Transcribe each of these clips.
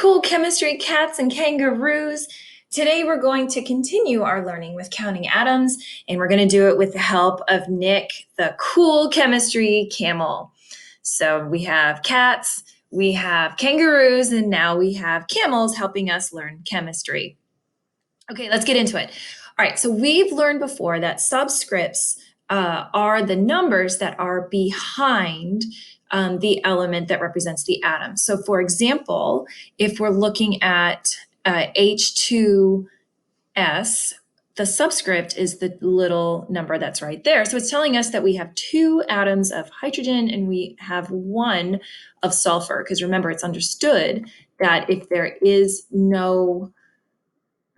cool chemistry cats and kangaroos. Today we're going to continue our learning with counting atoms, and we're going to do it with the help of Nick, the cool chemistry camel. So we have cats, we have kangaroos, and now we have camels helping us learn chemistry. Okay, let's get into it. All right, so we've learned before that subscripts are the numbers that are behind the element that represents the atom. So for example, if we're looking at H2S, the subscript is the little number that's right there. So it's telling us that we have 2 atoms of hydrogen and we have 1 of sulfur, because remember, it's understood that if there is no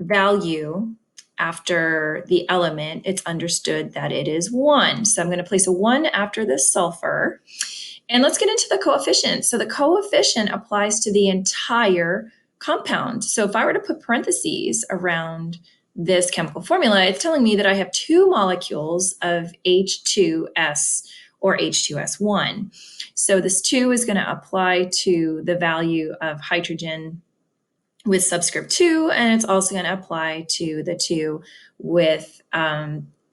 value after the element, it's understood that it is 1. So I'm going to place a 1 after the sulfur. And let's get into the coefficient. So the coefficient applies to the entire compound. So if I were to put parentheses around this chemical formula, it's telling me that I have 2 molecules of H2S or H2S1. So this 2 is going to apply to the value of hydrogen with subscript 2, and it's also going to apply to the 2 with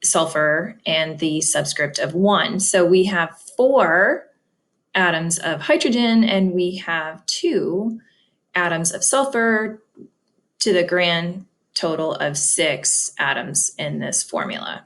sulfur and the subscript of 1. So we have 4 atoms of hydrogen and we have 2 atoms of sulfur, to the grand total of 6 atoms in this formula.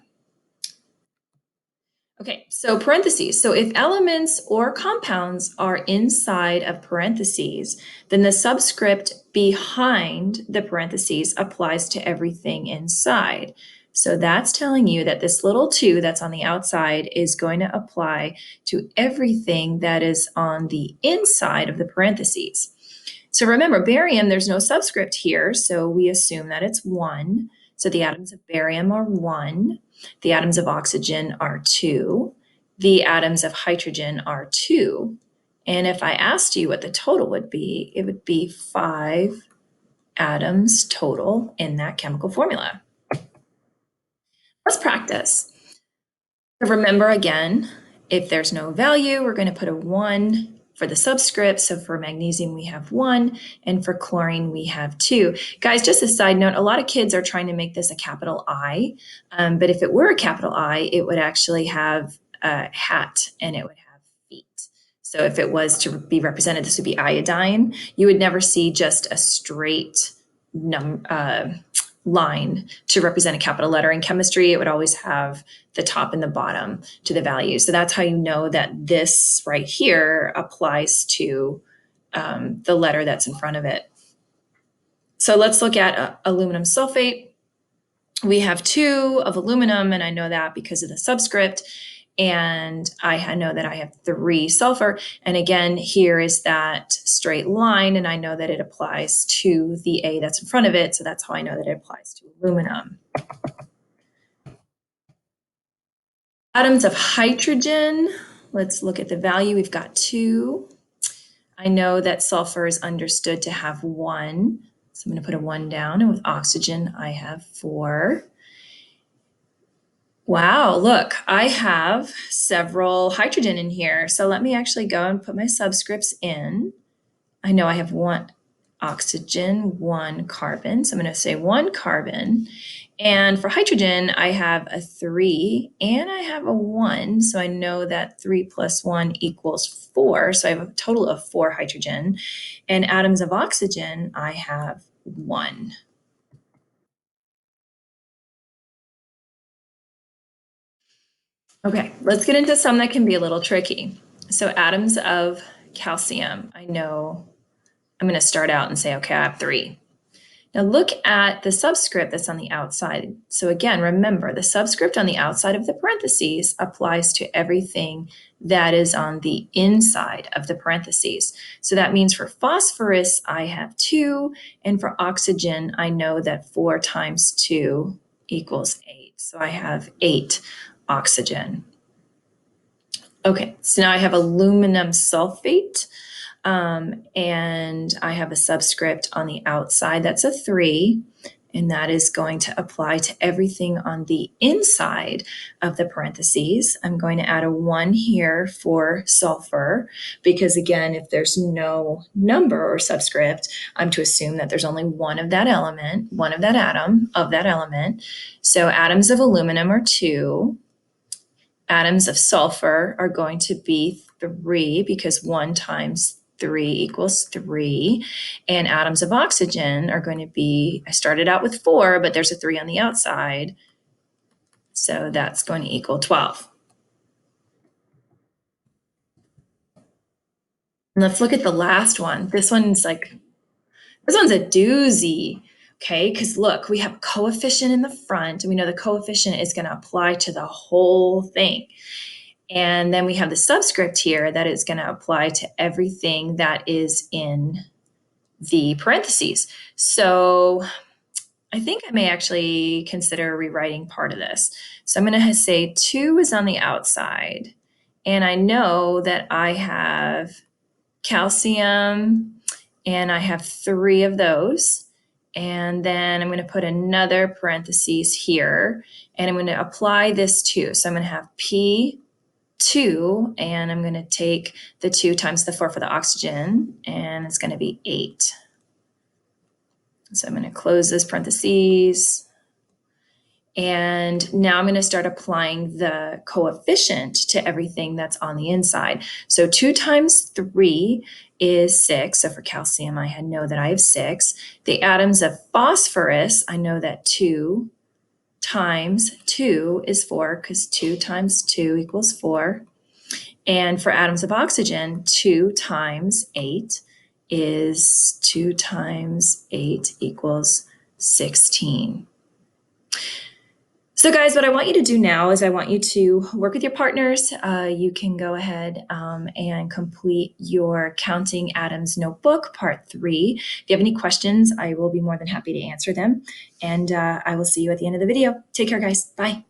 Okay, so parentheses. So if elements or compounds are inside of parentheses, then the subscript behind the parentheses applies to everything inside. So that's telling you that this little 2 that's on the outside is going to apply to everything that is on the inside of the parentheses. So remember, barium, there's no subscript here, so we assume that it's 1. So the atoms of barium are 1. The atoms of oxygen are 2. The atoms of hydrogen are 2. And if I asked you what the total would be, it would be 5 atoms total in that chemical formula. Let's practice. Remember again, if there's no value, we're going to put a 1 for the subscript. So for magnesium, we have 1, and for chlorine, we have 2. Guys, just a side note, a lot of kids are trying to make this a capital I, but if it were a capital I, it would actually have a hat and it would have feet. So if it was to be represented, this would be iodine. You would never see just a straight line to represent a capital letter. In chemistry, it would always have the top and the bottom to the value. So that's how you know that this right here applies to the letter that's in front of it. So let's look at aluminum sulfate. We have 2 of aluminum, and I know that because of the subscript. And I know that I have 3 sulfur. And again, here is that straight line, and I know that it applies to the A that's in front of it. So that's how I know that it applies to aluminum. Atoms of hydrogen, let's look at the value. We've got 2. I know that sulfur is understood to have 1. So I'm going to put a 1 down. And with oxygen, I have 4. Wow, look, I have several hydrogen in here. So let me actually go and put my subscripts in. I know I have 1 oxygen, 1 carbon. So I'm going to say 1 carbon. And for hydrogen, I have a 3 and I have a 1. So I know that 3 plus 1 equals 4. So I have a total of 4 hydrogen. And atoms of oxygen, I have 1. Okay, let's get into some that can be a little tricky. So atoms of calcium, I know I'm going to start out and say, okay, I have 3. Now look at the subscript that's on the outside. So again, remember, the subscript on the outside of the parentheses applies to everything that is on the inside of the parentheses. So that means for phosphorus, I have 2, and for oxygen, I know that 4 times 2 equals 8. So I have 8 oxygen. Okay, so now I have aluminum sulfate. And I have a subscript on the outside that's a 3, and that is going to apply to everything on the inside of the parentheses. I'm going to add a 1 here for sulfur because, again, if there's no number or subscript, I'm to assume that there's only one of that element, one of that atom of that element. So atoms of aluminum are 2. Atoms of sulfur are going to be 3 because 1 times 3 equals 3. And atoms of oxygen are going to be, I started out with 4, but there's a 3 on the outside. So that's going to equal 12. Let's look at the last one. This one's a doozy. Okay, because look, we have a coefficient in the front, and we know the coefficient is going to apply to the whole thing. And then we have the subscript here that is going to apply to everything that is in the parentheses. So I think I may actually consider rewriting part of this. So I'm going to say 2 is on the outside, and I know that I have calcium, and I have 3 of those. And then I'm going to put another parentheses here, and I'm going to apply this 2. So I'm going to have P2, and I'm going to take the 2 times the 4 for the oxygen, and it's going to be 8. So I'm going to close this parentheses. And now I'm going to start applying the coefficient to everything that's on the inside. So 2 times 3 is 6. So for calcium, I know that I have 6. The atoms of phosphorus, I know that 2 times 2 is 4 because 2 times 2 equals 4. And for atoms of oxygen, 2 times 8 is 2 times 8 equals 16. So guys, what I want you to do now is I want you to work with your partners. You can go ahead and complete your Counting Atoms notebook, part 3. If you have any questions, I will be more than happy to answer them. And I will see you at the end of the video. Take care, guys. Bye.